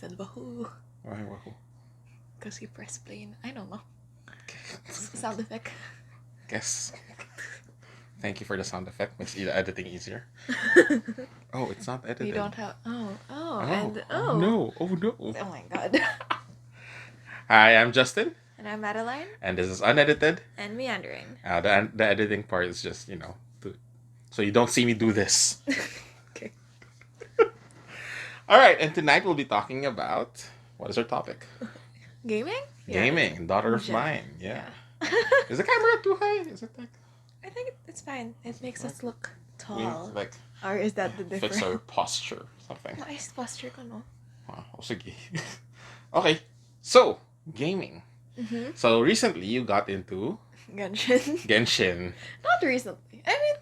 said wahoo. Why wahoo? Because you press play. I don't know. Sound effect. Guess. Thank you for the sound effect. Makes editing easier. Oh, it's not edited. We don't have. Oh, no. Oh no. Oh my god. Hi, I'm Justin. And I'm Madeline. And this is Unedited. And Meandering. The editing part is just, so you don't see me do this. Okay. Alright, and tonight we'll be talking about, what is our topic? Gaming? Gaming, daughter of mine. Yeah. Is the camera too high? Is it like... I think it's fine. It makes us look tall. Like, or is that the difference? fix our posture, something. Nice posture ko, no? Oh, sige. Okay, so, gaming. Mm-hmm. So, recently you got into... Genshin. Not recently. I mean,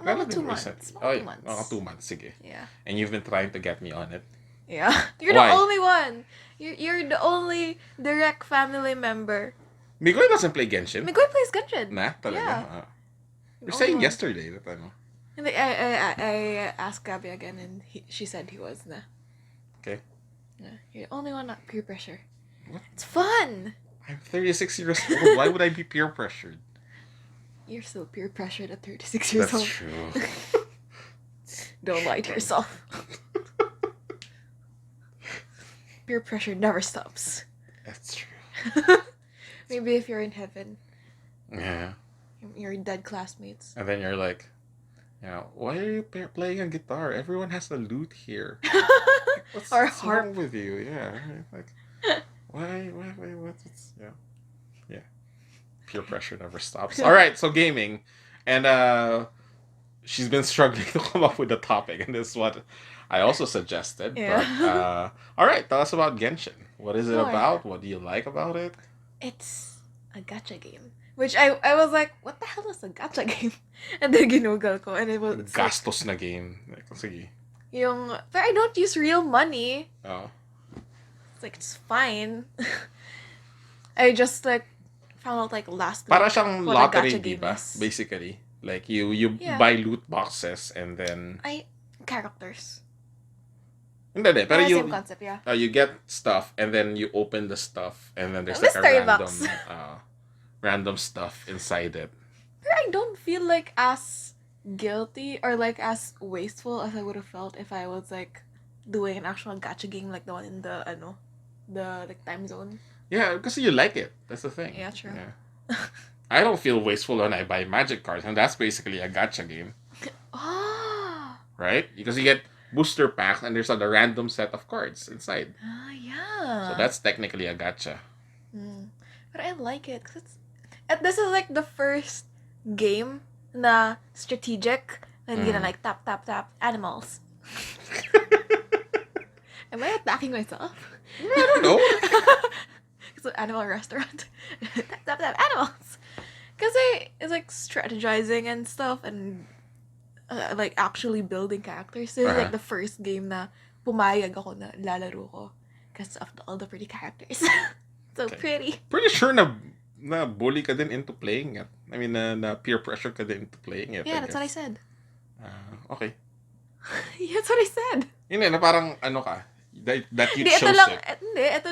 mga 2 months. Mga 2 months. Mga 2 months, sige. Yeah. And you've been trying to get me on it. Yeah. You're Why? the only one. You're the only direct family member. Migoy doesn't play Genshin. Migoy plays Genshin. Nah, talaga. Yeah. You're saying yesterday that ano. And I asked Gabby again and she said he was na. Okay. Yeah. You're the only one not peer pressure. What? It's fun. I'm 36 years old. Why would I be peer pressured? You're still peer pressured at 36 years old. That's true. Don't lie to yourself. Peer pressure never stops. That's true. Maybe if you're in heaven. Yeah. Your dead classmates. And then you're like, why are you playing a guitar? Everyone has a lute here. What's wrong with you? Yeah. Like, why, what's, yeah. Peer pressure never stops. All right, so gaming. And she's been struggling to come up with a topic, and this is what I also suggested. Yeah. But, all right, tell us about Genshin. What is it about? What do you like about it? It's a gacha game. Which I was like, what the hell is a gacha game? And then ginugal ko, and it was... Gastos na game. Sige. But I don't use real money. Oh. It's like, it's fine. I just found out last week. Para siyang what lottery, a gacha game diba? is. Basically. Like, you buy loot boxes and then... Characters. Hindi, pero same concept, yeah. You get stuff and then you open the stuff and then there's Mystery a box. random stuff inside it. But I don't feel as guilty or as wasteful as I would have felt if I was doing an actual gacha game like the one in the time zone. Yeah, because you like it. That's the thing. Yeah, true. Yeah. I don't feel wasteful when I buy magic cards, and that's basically a gacha game. Oh. Right? Because you get booster packs and there's a random set of cards inside. Yeah. So that's technically a gacha. But I like it because this is the first game na strategic na hindi na tap animals. Am I attacking myself? I don't know. It's an animal restaurant. tap animals. Because it's strategizing and stuff and actually building characters. So it's the first game na pumayag ako na lalaro ko because of all the pretty characters. So pretty. Pretty sure na bully ka din into playing it. I mean, na peer pressure ka din into playing it. Yeah, that's what I said. Okay. Yeah, that's what I said. Hindi, na parang ka, that you chose it. Hindi, ito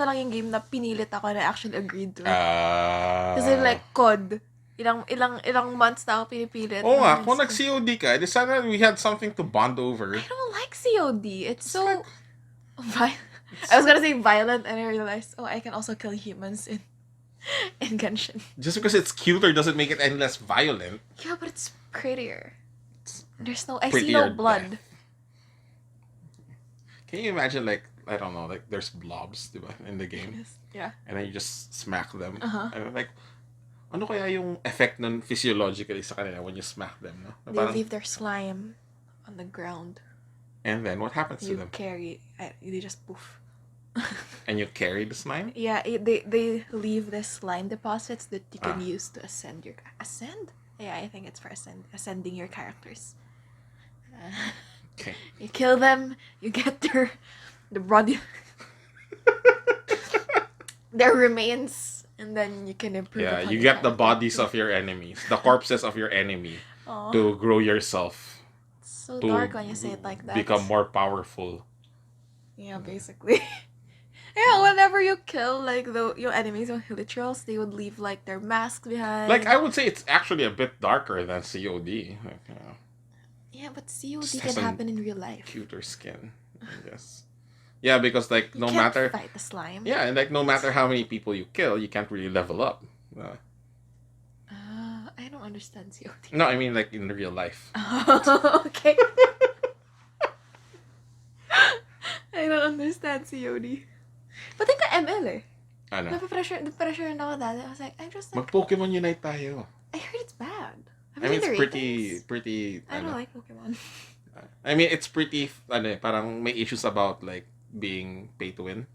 lang yung game na pinilit ako na actually agreed to. Kasi COD, ilang months na ako pinipilit. Oo nga, kung nag-COD ka, di sana we had something to bond over. I don't like COD. It's so... I was gonna say violent and I realized, I can also kill humans in Genshin. Just because it's cuter doesn't make it any less violent. Yeah, but it's prettier. I see no blood. Death. Can you imagine I don't know, there's blobs, diba, in the game? Yeah. And then you just smack them. Uh-huh. And ano kaya yung effect nun physiologically sa kanila when you smack them, no? They leave their slime on the ground. And then what happens to them? They just poof. And you carry the slime? Yeah, they leave the slime deposits that you can use to ascend your... Ascend? Yeah, I think it's for ascending your characters. Okay. You kill them, you get the body... their remains, and then you can improve. Yeah, you get the bodies of your enemies, the corpses of your enemy, to grow yourself. It's so dark when you say it like that. Become more powerful. Yeah, basically. Yeah, whenever you kill like your enemies on Hilichurls, they would leave like their masks Like, behind. I would say it's actually a bit darker than COD. Like, Yeah, but just COD has can a happen in real life. cuter skin, I guess. Yeah, because like You no can't matter, fight the slime. yeah, and like no matter how many people you kill, you can't really level up. Uh, I don't understand COD. no, I mean like in real life. Okay. I don't understand COD. But think ML eh. Ano? Na-pressure na ako dati. I was like, I'm just like, Mag-Pokemon Unite tayo. I heard it's bad. Have I you mean, seen it's the ratings? pretty, I don't like Pokemon. I mean, it's pretty, parang may issues about, like, being pay to win.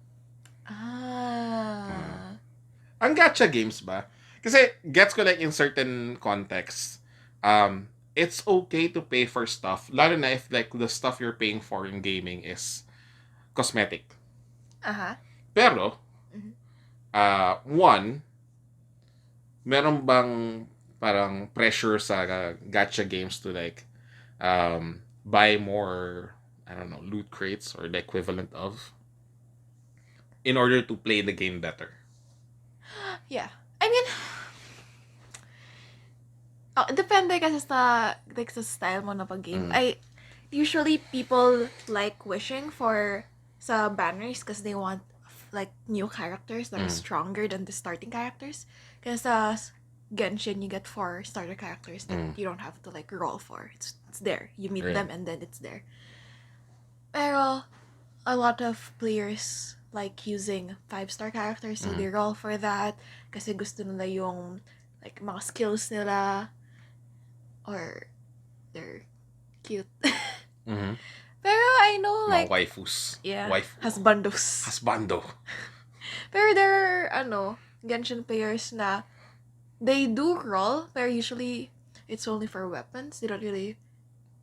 Ang gacha games ba? Kasi, gets ko, like, in certain contexts, it's okay to pay for stuff, lalo na if, like, the stuff you're paying for in gaming is cosmetic. Pero, one, meron bang parang pressure sa gacha games to, like, buy more, I don't know, loot crates or the equivalent of in order to play the game better? Yeah. I mean, depende kasi sa style mo na pag-game. Usually people like wishing for sa banners because they want like new characters that are stronger than the starting characters. Kasi sa Genshin, you get 4 starter characters that you don't have to like roll for. It's there. You meet them and then it's there. Pero a lot of players like using 5-star characters, so they roll for that kasi gusto nila yung like mga skills nila or they're cute. Pero I know like mga waifus. Yeah. Waifu. Husbandos. Husbando. Pero there are Genshin players na they do roll, pero usually it's only for weapons. They don't really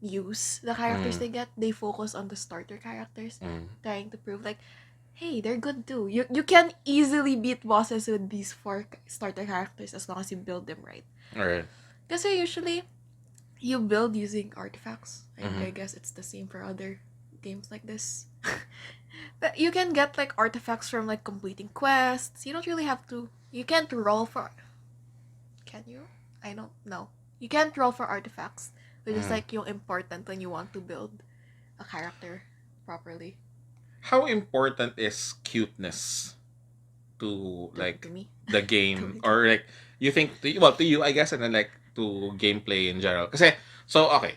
use the characters they get. They focus on the starter characters, trying to prove like, hey, they're good too. You can easily beat bosses with these 4 starter characters as long as you build them right. Alright. Kasi usually you build using artifacts. I guess it's the same for other games like this. But you can get like artifacts from like completing quests. You don't really have to. You can't roll for. Can you? I don't know. You can't roll for artifacts, which is like yung important when you want to build a character properly. How important is cuteness to like to me? the game or like you think to you I guess, and then like to gameplay in general? Kasi so okay,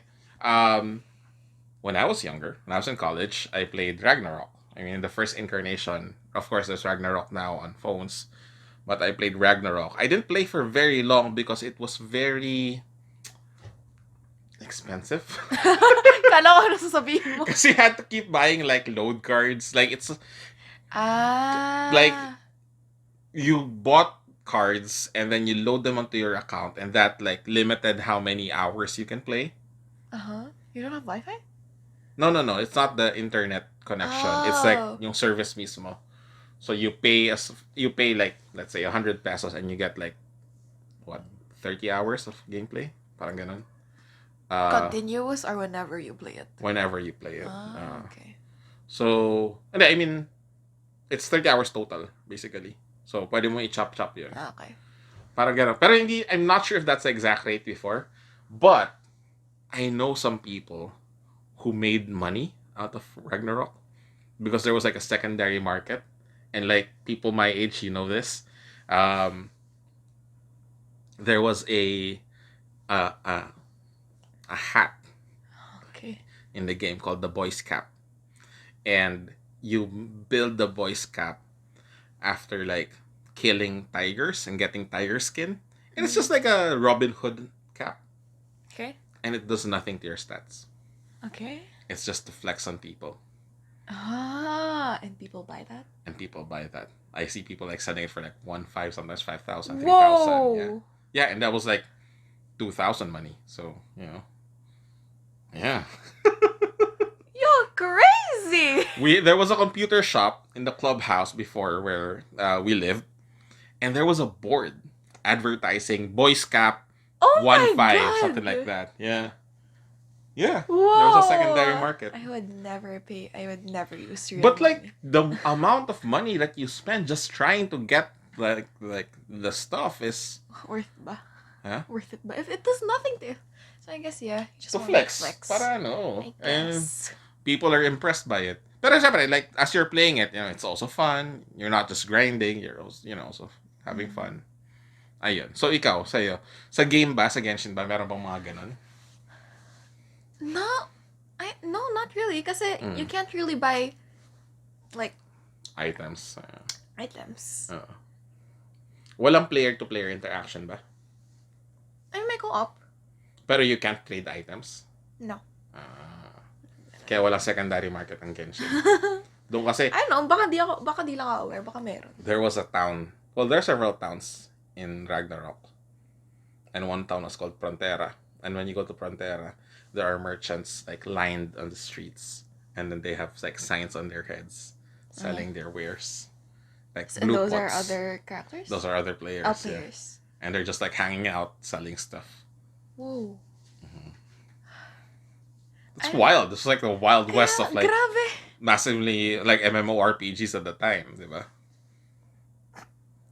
when I was younger, when I was in college, I played Ragnarok. I mean, the first incarnation. Of course, there's Ragnarok now on phones, but I played Ragnarok. I didn't play for very long because it was very expensive. Kala ko ano sasabihin mo. Kasi you had to keep buying like load cards. Like it's like you bought cards and then you load them onto your account, and that like limited how many hours you can play. You don't have Wi-Fi? No. It's not the internet connection. It's like yung service mismo. So you pay like let's say 100 pesos and you get like what 30 hours of gameplay. Parang ganun. Continuous or whenever you play it? Whenever you play it. Okay. So, I mean, it's 30 hours total, basically. So, pwede mo i-chop-chop yun. Okay. Parang gano'n. Pero hindi, I'm not sure if that's the exact rate before. But, I know some people who made money out of Ragnarok because there was like a secondary market. And like, people my age, you know this. There was a hat in the game called the Boy's Cap. And you build the Boy's Cap after like killing tigers and getting tiger skin. And it's just like a Robin Hood cap. Okay. And it does nothing to your stats. Okay. It's just to flex on people. And people buy that? And people buy that. I see people like selling it for like 1,500, sometimes 5,000, 3,000. Whoa! Yeah, and that was like 2,000 money. So, you know. Yeah. You're crazy! There was a computer shop in the clubhouse before where we lived, and there was a board advertising Boys Cap 1.5, something like that. Yeah. Yeah, Whoa! there was a secondary market. I would never pay. I would never use real But money. the amount of money that you spend just trying to get like the stuff is Worth ba? huh? Worth it ba? If it does nothing to you. So I guess yeah, you just To want to flex. Para ano. I And guess. people are impressed by it. Pero syempre, like as you're playing it, it's also fun. You're not just grinding, you're also, also having fun. Ayun. So ikaw, sa'yo, sa game ba, sa Genshin ba, meron bang mga ganun? No, no, not really. Kasi you can't really buy like Items. items. Walang player-to-player interaction ba? I may co-op. Pero you can't trade items? No. Kaya walang secondary market ang Genshin. Doon kasi, I don't know, baka di lang ako aware, baka meron. there was a town, well, there are several towns in Ragnarok. And one town was called Frontera. And when you go to Frontera, there are merchants like lined on the streets. And then they have like signs on their heads selling their wares. Like So blue those pots. are other characters? Those are other players. Players. Yeah. And they're just like hanging out, selling stuff. Whoa. It's wild. It's like the wild west of like grabe. massively like MMORPGs at the time, diba?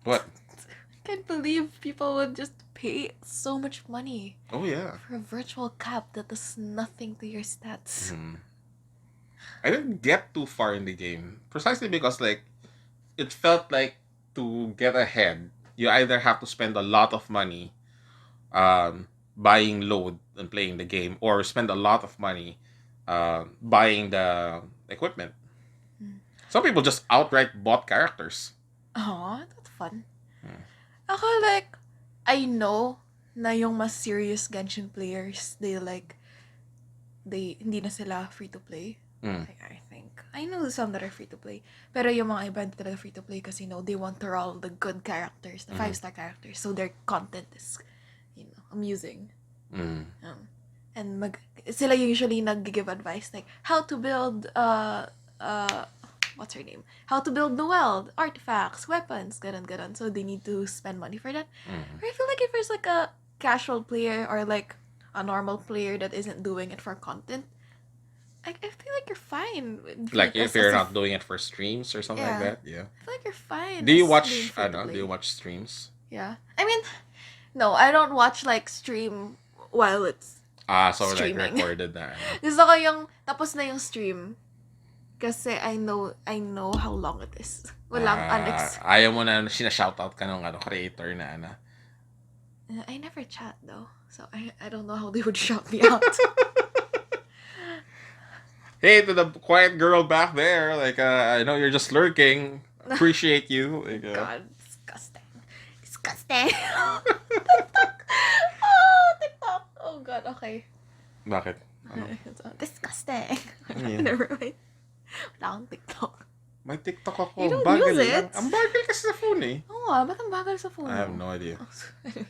What? I can't believe people would just pay so much money Oh yeah. for a virtual cap that does nothing to your stats. I didn't get too far in the game precisely because like it felt like to get ahead, you either have to spend a lot of money buying load and playing the game, or spend a lot of money buying the equipment. Some people just outright bought characters. Oh, that's fun. Ako like, I know na yung mas serious Genshin players, they hindi na sila free to play. I think. I know some that are free to play. Pero yung mga iba hindi talaga free to play kasi they want to roll the good characters, the 5-star characters. So their content is, amusing. And sila usually nag-give advice like how to build what's her name? How to build Noelle, artifacts, weapons, ganun. So they need to spend money for that. But I feel like if there's like a casual player or like a normal player that isn't doing it for content, I feel like you're fine. Like if you're not doing it for streams or something like that, yeah. I feel like you're fine. Do you as watch? being free to play. Do you watch streams? Yeah, I mean, no, I don't watch like stream while it's So streaming. like recorded na. Gusto ko yung tapos na yung stream. Kasi I know how long it is. Walang Ayaw mo na sinashoutout ka ng creator na I never chat though. So I don't know how they would shout me out. Hey, to the quiet girl back there, like I know you're just lurking. Appreciate you. Like, God, disgusting. TikTok. Oh, TikTok. Oh God, okay. Bakit? Disgusting. Yeah. Never mind. Wala akong TikTok. May TikTok ako. You don't bagal use lang. it? Ang bagal kasi sa phone eh. Oo nga, ba't ang bagal sa phone? I have no idea.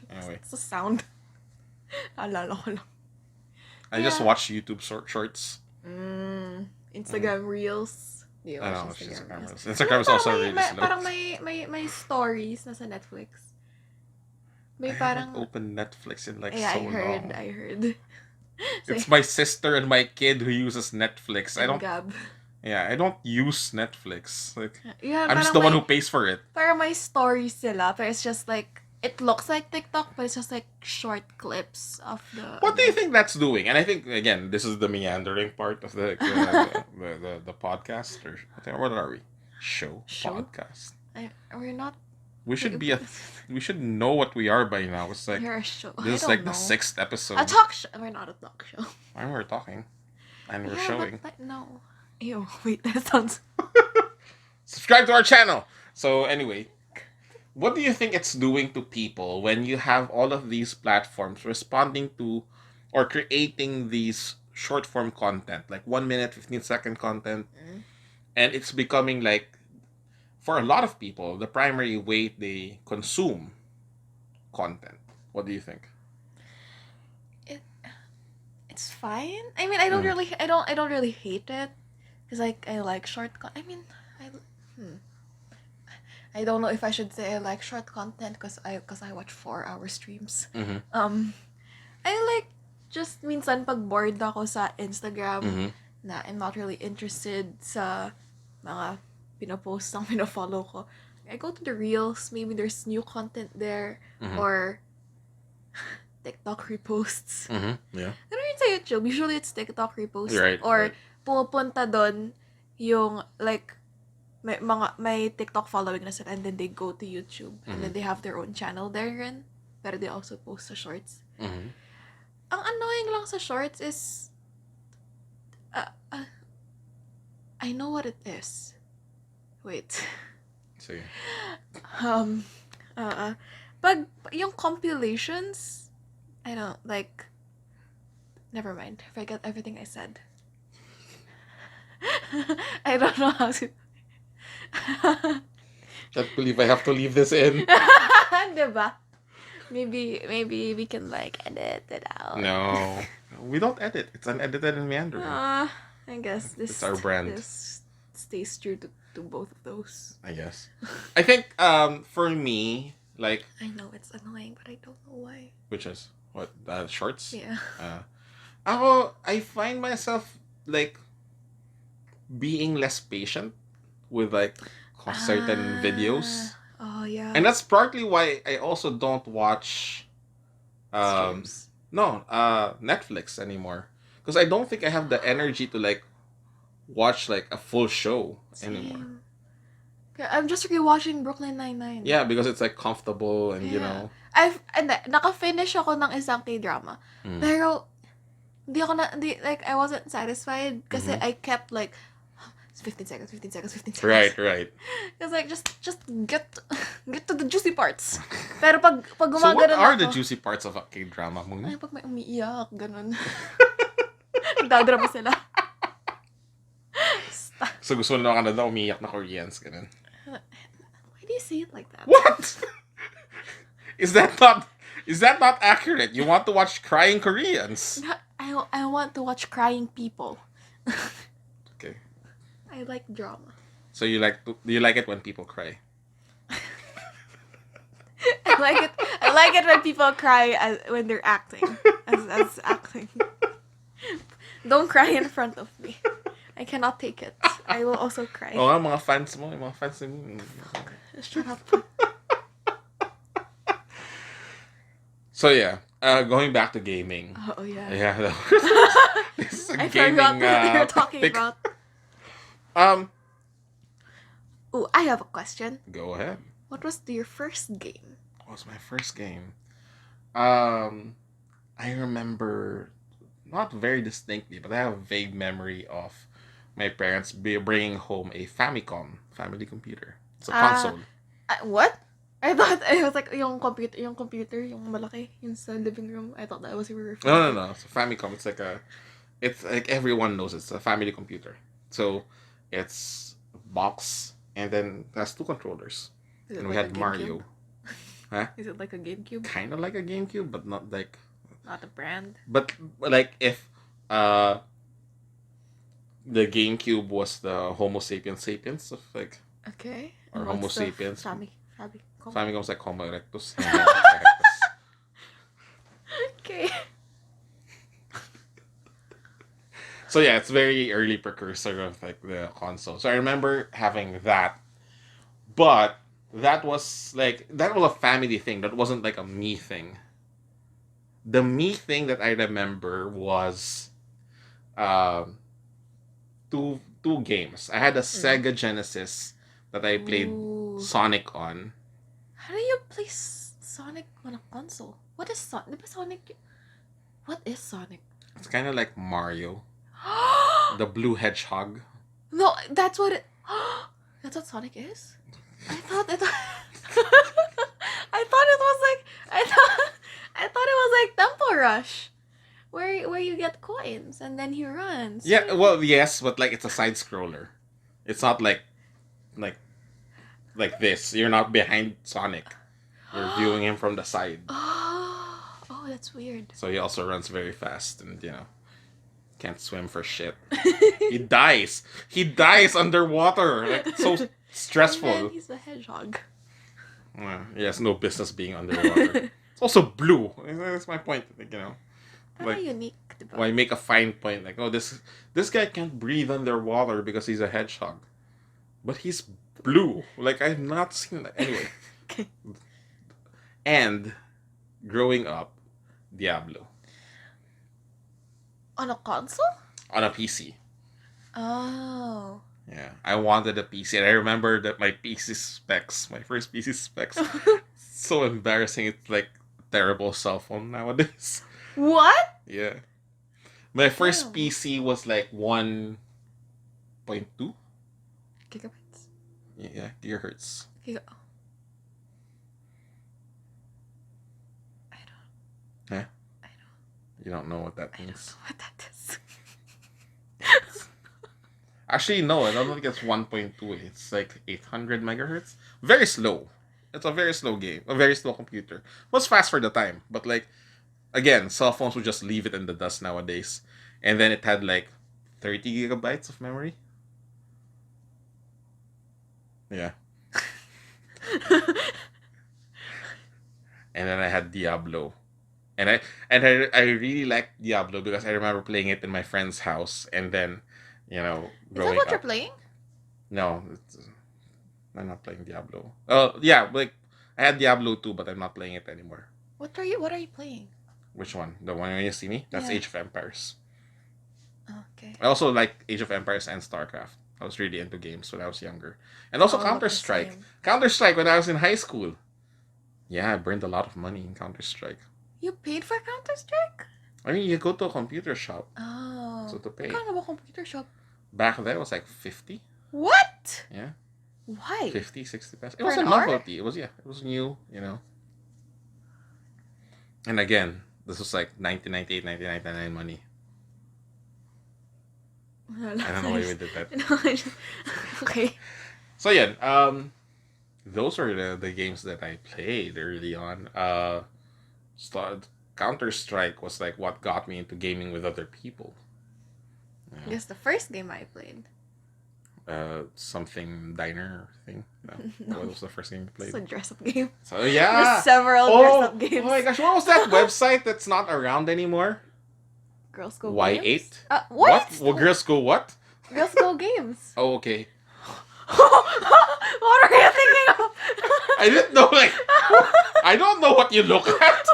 Anyway. It's a sound. Alala ko lang. I just watch YouTube shorts. Instagram Reels. I know, Instagram Reels. Instagram is also really slow. Parang may stories na sa Netflix. May parang... I haven't opened Netflix in like yeah, so long. I heard. It's my sister and my kid who uses Netflix. I don't... Gab. Yeah, I don't use Netflix. Like, Yeah, I'm just the one who pays for it. Parang may stories sila, but it's just like... It looks like TikTok, but it's just like short clips of the... What do you think that's doing? And I think, again, this is the meandering part of the podcast. Or what are we? Show? Podcast. We're not... We should we should know what we are by now. It's like... You're a show. This is like the 6th episode. A talk show. We're not a talk show. I know we're talking. And we're showing. But no. Ew, wait, that sounds... Subscribe to our channel! So, anyway... What do you think it's doing to people when you have all of these platforms responding to or creating these short form content, like 1 minute, 15-second content, and it's becoming like, for a lot of people, the primary way they consume content? What do you think? It's fine. I mean, I don't really hate it because I like short. I don't know if I should say I like short content because I watch 4-hour streams. Mm-hmm. I like just minsan pag bored ako sa Instagram, Mm-hmm. na I'm not really interested sa mga pinapost ng pinafollow ko. I go to the Reels, maybe there's new content there, Mm-hmm. or TikTok reposts. Mm-hmm. Yeah. Pero yun sa YouTube, usually it's TikTok reposts. Right, or right. pumupunta doon yung like may TikTok following na sila and then they go to YouTube and then they have their own channel therein. Pero they also post sa shorts. Mm-hmm. Ang annoying lang sa shorts is I know what it is. Wait. Sige. Pag yung compilations, I don't like. Never mind. Forget everything I said. I don't know how to. Can't believe I have to leave this in. Diba? Maybe we can like edit it out. No, we don't edit. It's unedited and meandering. I guess this. It's our brand. This stays true to both of those. I guess. I think for me, like, I know it's annoying, but I don't know why. which is what shorts. Yeah. I find myself like being less patient with like certain videos, Oh yeah. and that's partly why I also don't watch Streams. Netflix anymore, because I don't think I have the energy to like watch like a full show anymore. Same. I'm just rewatching Brooklyn Nine-Nine. Yeah, because it's like comfortable and you know. Naka-finish ako ng isang K-drama. Pero I wasn't satisfied kasi I kept like 15 seconds. Right. Because like just get to the juicy parts. Pero pag So gumagano what are ako, the juicy parts of a K-drama, ay, Moon? pag may umiiyak, ganun. Nagdadrama sila. So gusto na ka na daw umiyak na Koreans, ganun. Why do you say it like that? What? Is that not accurate? You want to watch crying Koreans? I want to watch crying people. Okay. I like drama. So you like it when people cry? I like it when people cry when they're acting. As acting. Don't cry in front of me. I cannot take it. I will also cry. Oo nga, mga fans mo. Shut up. So yeah, going back to gaming. Oh yeah. Yeah, this is a I gaming forgot what we were talking pick. about. Oh, I have a question. Go ahead. What was your first game? What was my first game? I remember, not very distinctly, but I have a vague memory of my parents bringing home a Famicom family computer. It's a console. What? I thought it was like yung computer, yung malaki, yung sa living room. I thought that was your first. No. It's a Famicom. It's like everyone knows it's a family computer. So it's a box and then it has two controllers. And we had Mario. Huh? Is it like a GameCube? Kind of like a GameCube, but not like. Not a brand. But like if the GameCube was the Homo sapiens of like. Okay. Or Homo sapiens. Famicom's like Homo erectus. Okay. So yeah, it's very early precursor of like the console. So I remember having that, but that was a family thing. That wasn't like a me thing. The me thing that I remember was, two games. I had a Sega Genesis that I played Sonic on. How do you play Sonic on a console? What is Sonic? What is Sonic? It's kind of like Mario. The blue hedgehog. No, that's what it. That's what Sonic is. I thought it was like I thought it was like Temple Rush, where you get coins and then he runs. Yeah, well, yes, but like it's a side scroller. It's not like this. You're not behind Sonic. You're viewing him from the side. Oh, that's weird. So he also runs very fast and can't swim for shit. He dies. He dies underwater. Like, it's so stressful. And then he's a hedgehog. He has no business being underwater. It's also blue. That's my point. Like, Like, unique, why make a fine point like, oh, this guy can't breathe underwater because he's a hedgehog, but he's blue. Like, I've not seen that anyway. Okay. And growing up, Diablo On a console? on a PC. Oh. Yeah, I wanted a PC, and I remember that my first PC specs, so embarrassing. It's like a terrible cell phone nowadays. What? Yeah. My first Damn. PC was like 1.2 Gigabytes? yeah, gigahertz. I Huh? I don't. You don't know what that I don't means. know what that is. Actually, no, I don't think it's 1.2. It's like 800 megahertz. Very slow. It's a very slow game. A very slow computer. It was fast for the time, but like, again, cell phones would just leave it in the dust nowadays. And then it had like 30 gigabytes of memory. Yeah. And then I had Diablo. And I really liked Diablo because I remember playing it in my friend's house, and then, Is that growing what up. you're playing? No, I'm not playing Diablo. Oh, yeah, like, I had Diablo 2, but I'm not playing it anymore. What are you playing? Which one? The one when you see me? That's Yeah. Age of Empires. Okay. I also like Age of Empires and StarCraft. I was really into games when I was younger. And also All look the Counter-Strike. same. Counter-Strike when I was in high school. Yeah, I burned a lot of money in Counter-Strike. You paid for Counter-Strike? I mean, you go to a computer shop. Oh. So to pay. Kind of a computer shop. Back then, it was like 50. What? Yeah. Why? 50, 60 pesos. It For was a an hour? novelty. It was new, And again, this was like 1998, 1999 money. I don't know why we did that. No, okay. So yeah, those are the games that I played early on. Counter-Strike was like what got me into gaming with other people. Yeah. Guess the first game I played. Something diner thing. No. No. What was the first game you played? It's a dress-up game. So yeah, There's several dress-up games. Oh my gosh, what was that website that's not around anymore? Girls Go Y8? Games? What? Well, girls go what? Girls Go Games. Oh, okay. What are you thinking of? I didn't know, like, I don't know what you look at.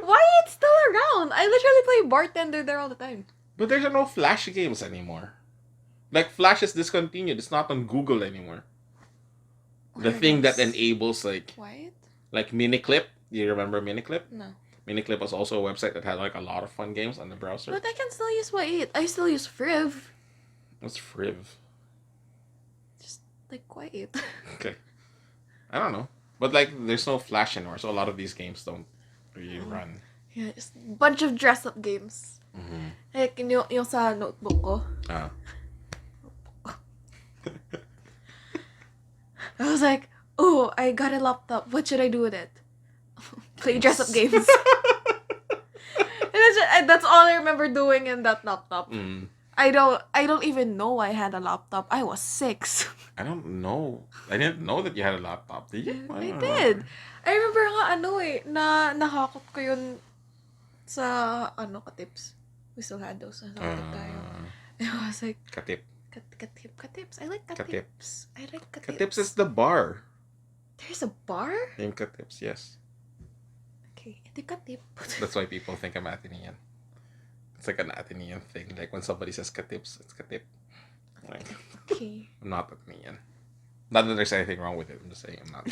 Why it's still around? I literally play bartender there all the time. But there's no Flash games anymore. Like, Flash is discontinued. It's not on Google anymore. The thing that enables, like Miniclip. Do you remember Miniclip? No. Miniclip was also a website that had, like, a lot of fun games on the browser. But I can still use Y8. I still use Friv. What's Friv? Just like Y8. Okay. I don't know. But, like, there's no Flash anymore, so a lot of these games don't really run. Yeah, just a bunch of dress-up games. Mm-hmm. Like, yung sa notebook ko. I was like, oh, I got a laptop. What should I do with it? Play dress-up games. And that's all I remember doing in that laptop. Mm. I don't even know I had a laptop. I was 6. I don't know. I didn't know that you had a laptop. Did you? I did. I remember nga nahakot ko yun sa Katips. We still had those. Tayo. And I was like, Katips. I like Katips. I like Katips. Katips is the bar. There's a bar? Named Katips, yes. Okay, hindi Katip. That's why people think I'm Athenian. It's like an Athenian thing. Like when somebody says Katips, it's Katip. Like, Okay. I'm not Athenian. Not that there's anything wrong with it. I'm just saying I'm not.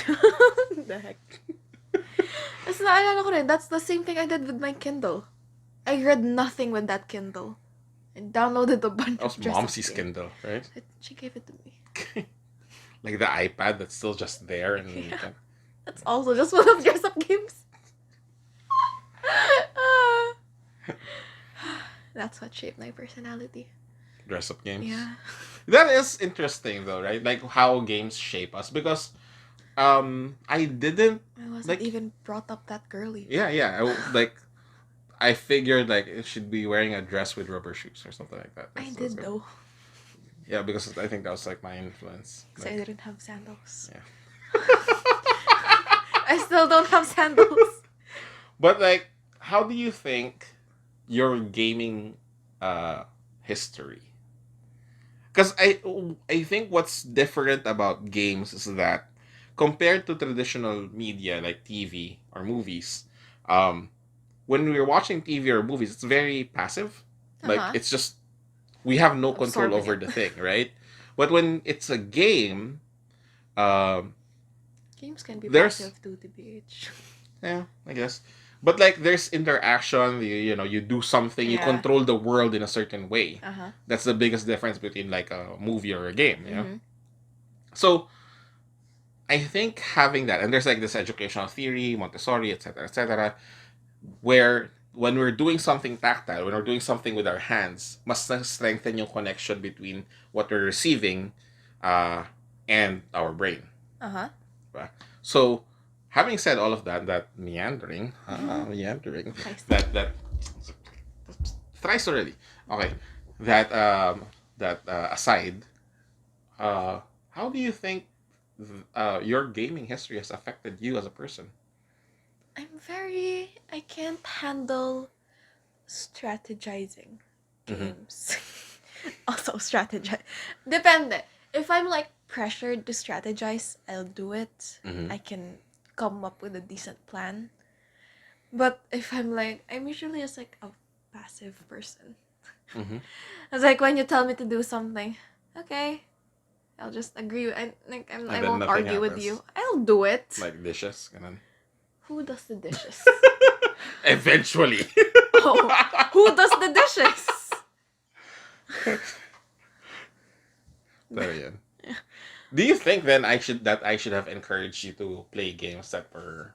The heck? That's naalala ko rin. That's the same thing I did with my Kindle. I read nothing with that Kindle. I downloaded a bunch That was of dress-up Momsy's games. Kindle, right? She gave it to me. Like the iPad that's still just there. And Yeah. That's also just one of dress-up games. That's what shaped my personality. Dress-up games. Yeah. That is interesting though, right? Like how games shape us. Because I didn't... I wasn't even brought up that girly. Yeah. I figured like it should be wearing a dress with rubber shoes or something like that. I did though. Yeah, because I think that was like my influence. Because I didn't have sandals. Yeah. I still don't have sandals. But like, how do you think your gaming history? Because I think what's different about games is that compared to traditional media like TV or movies, um, when we're watching TV or movies, it's very passive. Like Uh-huh. it's just we have no control Absorbing over it. the thing, right? But when it's a game, um, Games can be there's passive too, TBH. yeah, I guess. But like there's interaction, you do something, you Yeah. control the world in a certain way. Uh-huh. That's the biggest difference between like a movie or a game, yeah. Mm-hmm. So I think having that, and there's like this educational theory, Montessori, etc., where when we're doing something tactile, when we're doing something with our hands, must strengthen yung connection between what we're receiving uh, and our brain. Uh-huh. Diba? So, having said all of that, meandering, that thrice already. Okay, that aside, uh, how do you think your gaming history has affected you as a person? I can't handle strategizing Mm-hmm. games. Also strategize. Depende. If I'm like pressured to strategize, I'll do it. Mm-hmm. I can come up with a decent plan. But if I'm usually just like a passive person. Mm-hmm. It's like when you tell me to do something, okay, I'll just agree. I And then won't nothing argue with happens. you. I'll do it. Like dishes, ganun. Who does the dishes? Eventually. Oh, who does the dishes? Pero yun. Do you think then I should have encouraged you to play games that were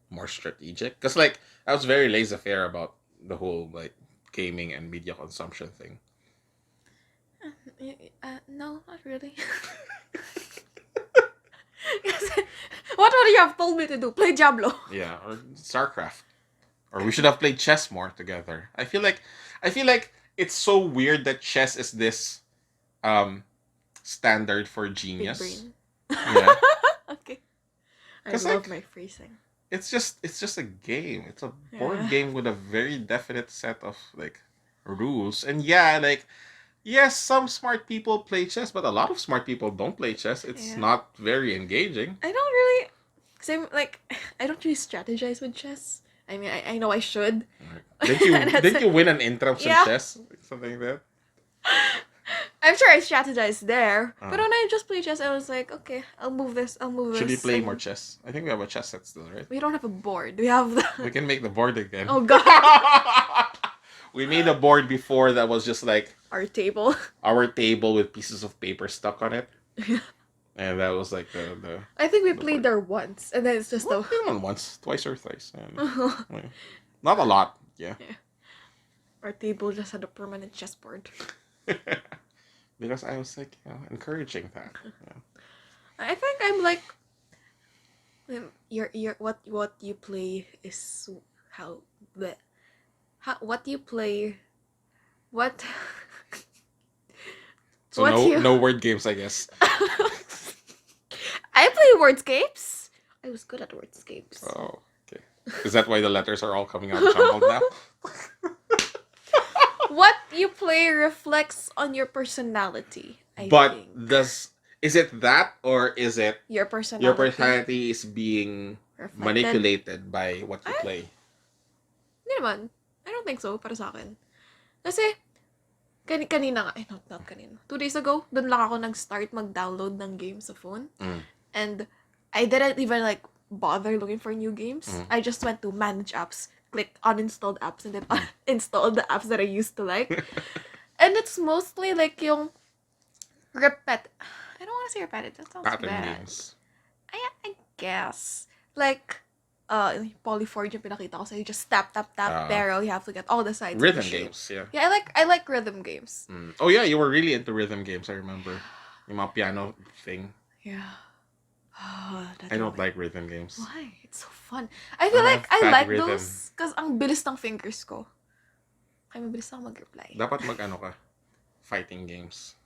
more strategic? Because like I was very laissez-faire about the whole like gaming and media consumption thing. No, not really. What would you have told me to do? Play Diablo. Yeah, or StarCraft. Or we should have played chess more together. I feel like it's so weird that chess is this um standard for Big genius. brain. Yeah. Okay. I Cuz love like my phrasing. it's just a game. It's a board Yeah. game with a very definite set of like rules. And yeah, like yes, some smart people play chess, but a lot of smart people don't play chess. It's Yeah. not very engaging. I don't really. Cause I'm like, I don't really strategize with chess. I mean, I know I should. Right. Didn't you And that's didn't it. you win an intrams in Yeah. chess? Like something like that? I'm sure I strategized there, but Uh, when I just play chess, I was like, okay, I'll move this, I'll move should we this, play more and chess? I think we have a chess set still, right? we don't have a board. We have the. We can make the board again. Oh God, We made a board before that was just like our table. our table with pieces of paper stuck on it. And that was like the I think we the played board. there once, and then it's just Well, a. came on once, twice or thrice. And, not a lot, yeah. Our table just had a permanent chessboard. Because I was like, encouraging that. Yeah. I think I'm like, your what you play is how the what you play what So what you no word games, I guess. I play wordscapes. I was good at wordscapes. Oh, okay. Is that why the letters are all coming out jumbled now? What you play reflects on your personality, I But think. is it that, or is it Your your personality personality is being reflected. manipulated by what you Ay, play? hindi naman. I don't think so, para sa akin. Kasi, kanina nga, not kanina. 2 days ago, dun lang ako nag-start mag-download ng games sa phone. Mm. And I didn't even like bother looking for new games. I just went to manage apps, click uninstalled apps, and then installed the apps that I used to like. And it's mostly like yung I don't want to say repetitive. That sounds Pattern bad. games. I guess. Like, Polyforge yung pinakita ko sa'yo. Just tap, barrel. You have to get all the sides Rhythm of the shape. games, yeah. Yeah, I like rhythm games. Mm. Oh yeah, you were really into rhythm games, I remember. Yung mga piano thing. Yeah. I don't like rhythm games. Why? It's so fun. I feel like have I bad like rhythm. those because ang bilis ng fingers ko. Kaya mabilis ako mag-reply. Dapat mag-ano ka? Fighting games.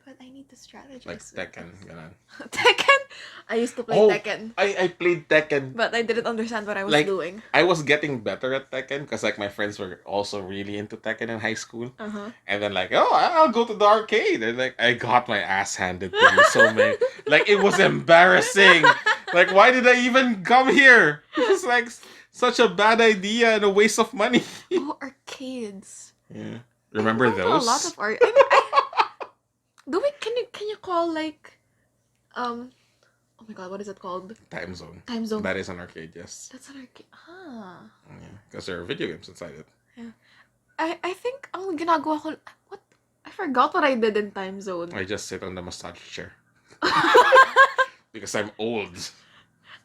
but I need to strategize. Like Tekken, ganun. Tekken? I used to play Tekken. I played Tekken. But I didn't understand what I was doing. I was getting better at Tekken because like my friends were also really into Tekken in high school. Uh-huh. And then like, oh, I'll go to the arcade. And like, I got my ass handed to me so many. Like, it was embarrassing. Like, why did I even come here? It was like such a bad idea and a waste of money. Oh, arcades. Yeah. Remember those? A lot of art. Can you call like oh my god, what is it called? Time Zone. Time Zone. That is an arcade, yes. That's an arcade. Ah. Yeah, because there are video games inside it. Yeah. I think ang ginagawa ko, what? I forgot what I did in Time Zone. I just sit on the massage chair. Because I'm old.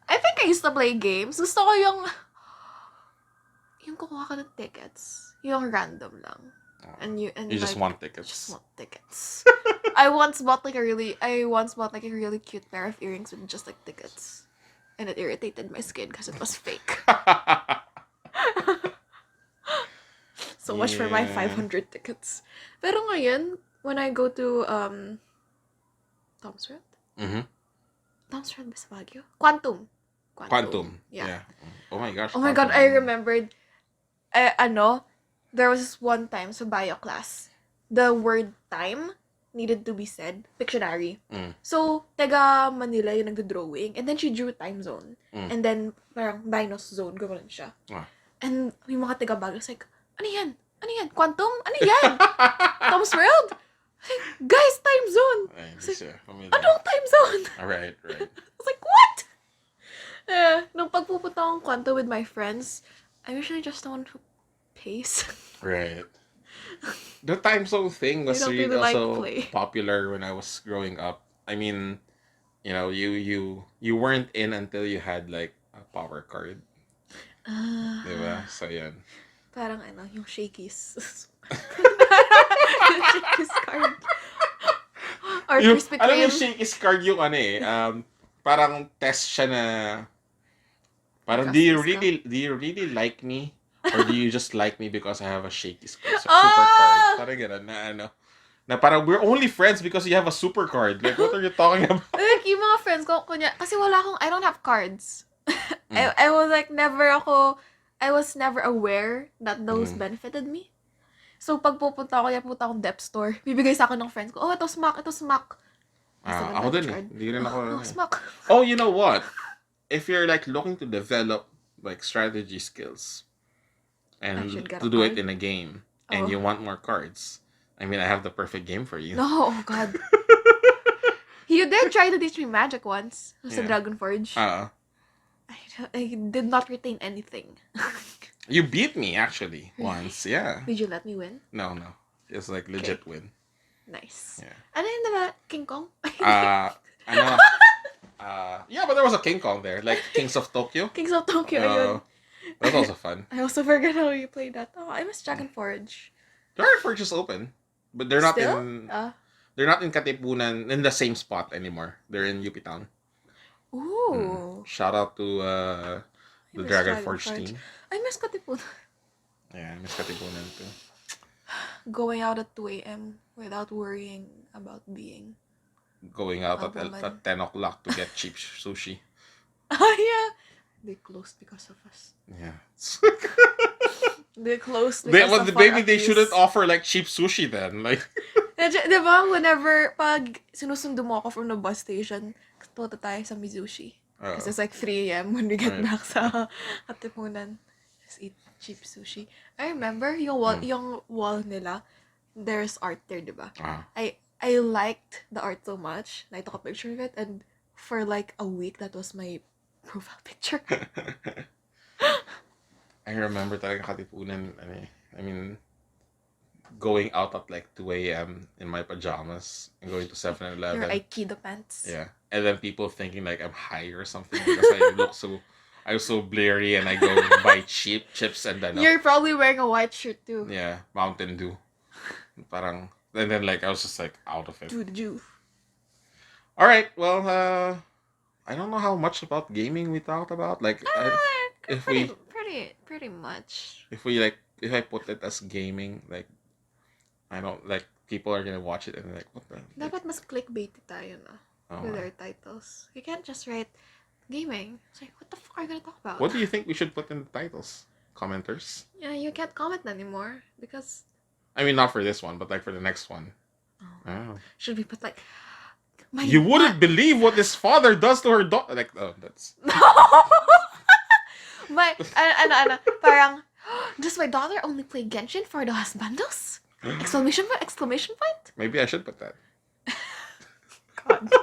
I think I used to play games. Gusto ko yung kukuha ka ng tickets. Yung random lang. And you just want tickets. Just want tickets. I once bought like a really cute pair of earrings with just like tickets. And it irritated my skin because it was fake. So much for my 500 tickets. Pero ngayon, when I go to Tom's World? Mm-hmm. Tom's World ba sa Baguio? Quantum. Yeah. Oh my gosh. Oh my god, I remembered. There was this one time sa bio class, the word time needed to be said, Pictionary. So, taga Manila yung nagdo-drawing, and then she drew time zone. And then, parang Dinos zone, gano'n siya. And yung mga taga Baguio was like, ano yan? Ano yan? Quantum? Ano yan? Tom's World? Like, guys, time zone! Anong time zone? Right. I was like, what? Nung pagpupunta akong Quantum with my friends, I'm usually just the one who pays. Right. The time zone thing was really also popular when I was growing up. I mean, you know, you weren't in until you had like a power card. Diba? So yan. Parang yung shakies. Yung shakies card. Or Krispy Kreme. Alam yung shakies card yung parang test siya na parang do you really like me? Or do you just like me because I have a shaky super card? Parang gano'n na parang we're only friends because you have a super card. Like, what are you talking about? Like, yung mga friends ko, kasi I don't have cards. I was like, I was never aware that those benefited me. So, pag pupunta akong dep store, bibigay sa akin ng friends ko, oh, ito smack. Ako din eh. Hindi rin ako. Smack. Oh, you know what? If you're like looking to develop like strategy skills, and to do it in a game, and you want more cards, I mean, I have the perfect game for you. No, oh God. You did try to teach me magic once. It was a Dragon Forge. I did not retain anything. You beat me, actually, once, yeah. Did you let me win? No. It's like legit win. Nice. Yeah. Ano yun diba? King Kong? Yeah, but there was a King Kong there, like Kings of Tokyo. Kings of Tokyo, ayun. That was also fun. I also forgot how you played that. Oh, I miss Dragon Forge. Dragon Forge is open, but they're not Still? They're not in Katipunan in the same spot anymore. They're in UP Town. Ooh. Shout out to the Dragon Forge team. I miss Katipunan. Yeah, I miss Katipunan too. Going out at 2 a.m. without worrying about being. Going out at 10 o'clock to get cheap sushi. Yeah. They closed because of us. Yeah. They closed because of us. Maybe they shouldn't offer like cheap sushi then. Like. Diba, whenever pag sinusundo mo ako from the bus station, punta tayo sa Mizushi. Because it's like 3 a.m. when we get back sa Katipunan. Just eat cheap sushi. I remember yung wall nila, there's art there, diba? I liked the art so much. I took a picture of it, and for like a week, that was my profile picture. I remember talaga Katipunan. I mean, going out at like 2 a.m. in my pajamas and going to 7-Eleven. Your Aikido pants. Yeah. And then people thinking like I'm high or something because I'm so blurry and I go buy cheap chips and then... You're probably wearing a white shirt too. Yeah, Mountain Dew. Parang... And then like I was just like out of it. Dude. Alright, well, I don't know how much about gaming we talked about. Like, pretty much. If I put it as gaming, like, I don't like people are gonna watch it and they're like, what the? Dapat mas clickbaity tayo na with our titles. You can't just write gaming. It's like, what the fuck are you gonna talk about? What do you think we should put in the titles? Commenters? Yeah, you can't comment anymore because... I mean, not for this one, but like for the next one. Oh. Should we put like... You wouldn't believe what this father does to her daughter. Like, oh, that's... Parang, does my daughter only play Genshin for the husbandos? Exclamation point! Maybe I should put that. God.